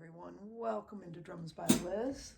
everyone. Welcome into Drums by Liz.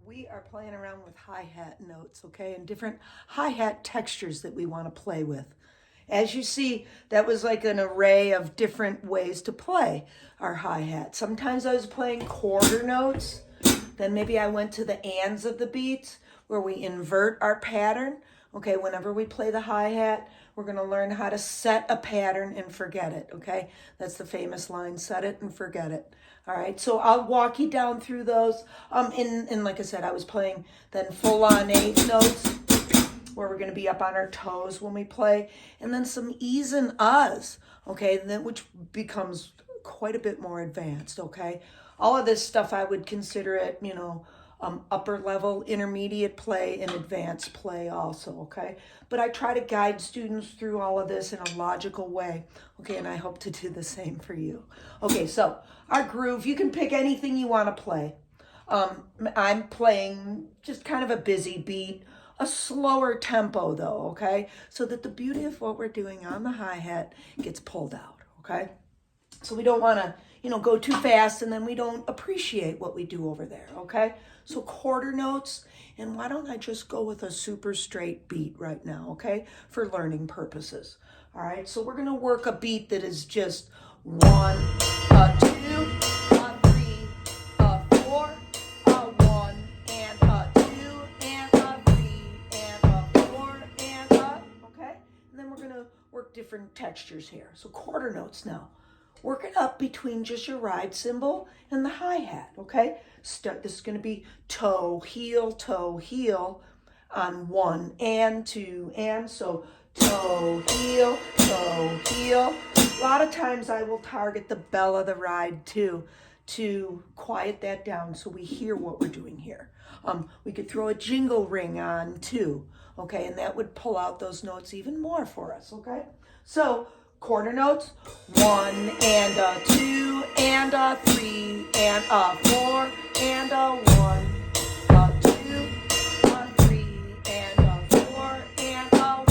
We are playing around with hi-hat notes, okay, and different hi-hat textures that we want to play with. As you see, that was like an array of different ways to play our hi-hat. Sometimes I was playing quarter notes, then maybe I went to the ands of the beats where we invert our pattern. Okay, whenever we play the hi-hat, we're going to learn how to set a pattern and forget it, okay? That's the famous line, set it and forget it. All right, so I'll walk you down through those. And like I said, I was playing then full-on eighth notes where we're going to be up on our toes when we play, and then some e's and uhs, okay, then which becomes quite a bit more advanced, okay? All of this stuff I would consider it, upper level, intermediate play, and advanced play also, okay? But I try to guide students through all of this in a logical way, okay? And I hope to do the same for you. Okay, so our groove, you can pick anything you want to play. I'm playing just kind of a busy beat, a slower tempo though, okay? So that the beauty of what we're doing on the hi-hat gets pulled out, okay? So we don't want to, go too fast and then we don't appreciate what we do over there, okay? So quarter notes, and why don't I just go with a super straight beat right now, okay? For learning purposes, all right? So we're going to work a beat that is just 1, 2, 3, 4, 1, and 2, and 3, and 4, and okay? And then we're going to work different textures here. So quarter notes now. Work it up between just your ride cymbal and the hi-hat, okay? This is going to be toe, heel on 1 and 2, and so toe, heel, toe, heel. A lot of times I will target the bell of the ride too to quiet that down so we hear what we're doing here. We could throw a jingle ring on too, okay? And that would pull out those notes even more for us, okay? So quarter notes, 1 and 2 and 3 and 4 and 1, 2, 3 and 4 and 1.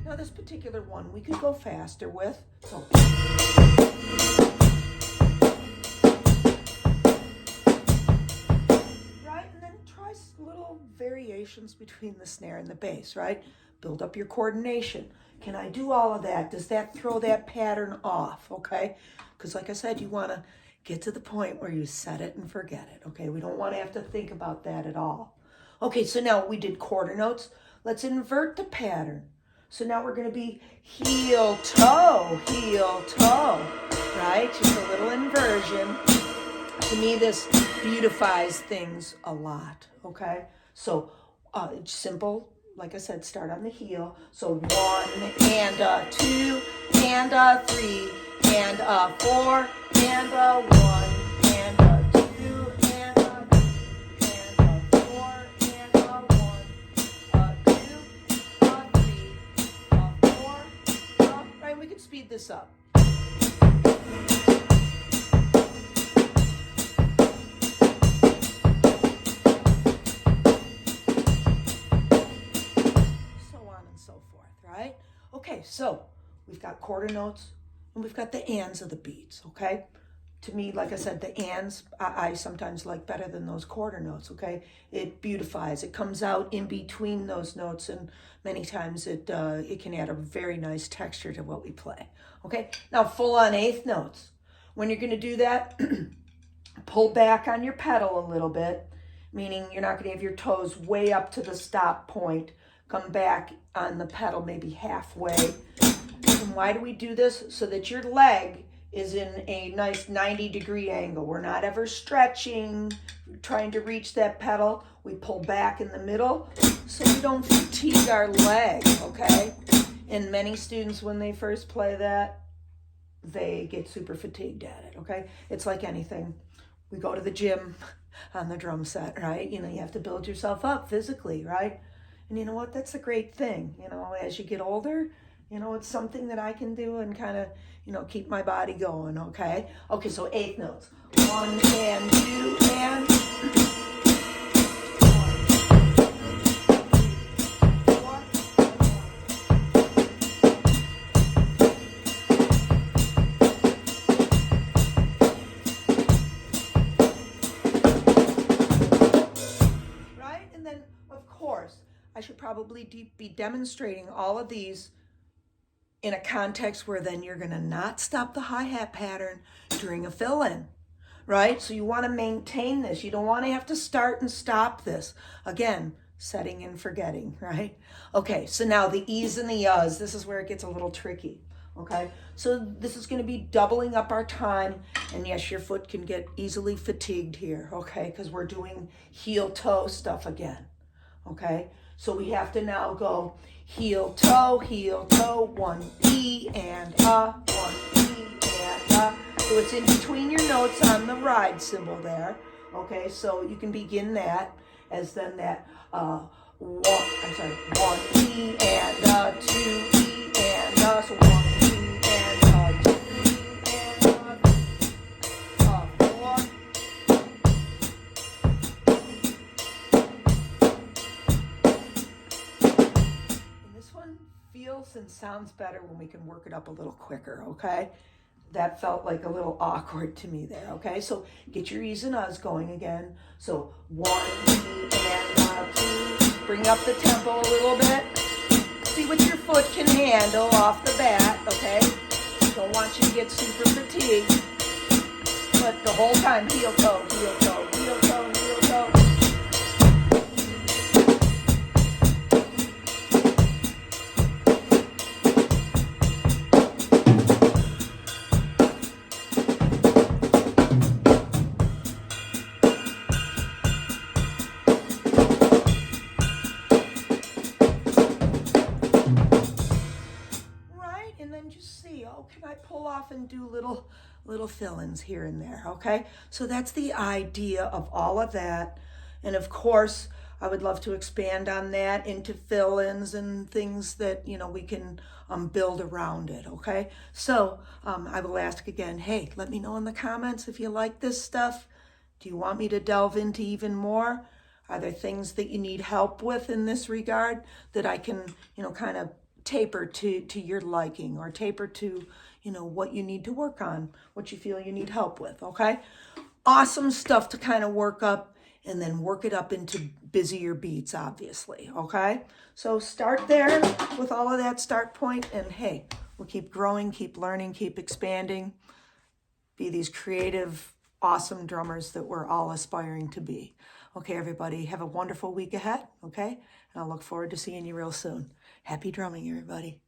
Now this particular one we could go faster with. So little variations between the snare and the bass, right? Build up your coordination. Can I do all of that? Does that throw that pattern off, okay? Because like I said, you want to get to the point where you set it and forget it, okay? We don't want to have to think about that at all. Okay, so now we did quarter notes. Let's invert the pattern. So now we're going to be heel, toe, right? Just a little inversion. To me, this beautifies things a lot, okay? So it's simple. Like I said, start on the heel. So 1 and 2 and 3 and 4 and 1 and 2 and 3 and 4 and 1, 2, 3, 4. Right, we can speed this up. Right? Okay, so we've got quarter notes and we've got the ands of the beats, okay? To me, like I said, the ands I sometimes like better than those quarter notes, okay? It beautifies, it comes out in between those notes, and many times it can add a very nice texture to what we play, okay? Now full on eighth notes. When you're gonna do that, pull back on your pedal a little bit, meaning you're not gonna have your toes way up to the stop point. Come back on the pedal maybe halfway. And Why do we do this? So that your leg is in a nice 90-degree angle. We're not ever stretching, trying to reach that pedal. We pull back in the middle so we don't fatigue our leg, okay? And many students, when they first play that, they get super fatigued at it, okay? It's like anything. We go to the gym on the drum set, right? You know, you have to build yourself up physically, right? And you know what? That's a great thing. You know, as you get older, you know, it's something that I can do and kind of, you know, keep my body going, okay? Okay, so 8 notes. 1 and 2 and... Right? And then, of course, I should probably be demonstrating all of these in a context where then you're going to not stop the hi-hat pattern during a fill-in, right? So you want to maintain this. You don't want to have to start and stop this. Again, setting and forgetting, right? Okay, so now the E's and the U's. This is where it gets a little tricky, okay? So this is going to be doubling up our time. And yes, your foot can get easily fatigued here, okay? Because we're doing heel-toe stuff again, okay? So we have to now go heel-toe, 1 E and a, 1 E and a. So it's in between your notes on the ride symbol there. Okay, so you can begin that as then that 1 E and a, 2 E and a. So 1 E and a, 2 E and a, 4. Feels and sounds better when we can work it up a little quicker, okay? That felt like a little awkward to me there, okay? So get your E's and U's going again. So 1, E, and 2. Bring up the tempo a little bit. See what your foot can handle off the bat, okay? Don't want you to get super fatigued. But the whole time, heel-toe, heel-toe, heel-toe, heel-toe. Can I pull off and do little fill-ins here and there, okay? So that's the idea of all of that. And of course, I would love to expand on that into fill-ins and things that, you know, we can build around it, okay? So I will ask again, hey, let me know in the comments if you like this stuff. Do you want me to delve into even more? Are there things that you need help with in this regard that I can, you know, kind of taper to your liking, or taper to, you know, what you need to work on, what you feel you need help with, okay? Awesome stuff to kind of work up and then work it up into busier beats, obviously, okay? So start there with all of that start point, and hey, we'll keep growing, keep learning, keep expanding, be these creative, awesome drummers that we're all aspiring to be. Okay, everybody, have a wonderful week ahead, okay? And I'll look forward to seeing you real soon. Happy drumming, everybody.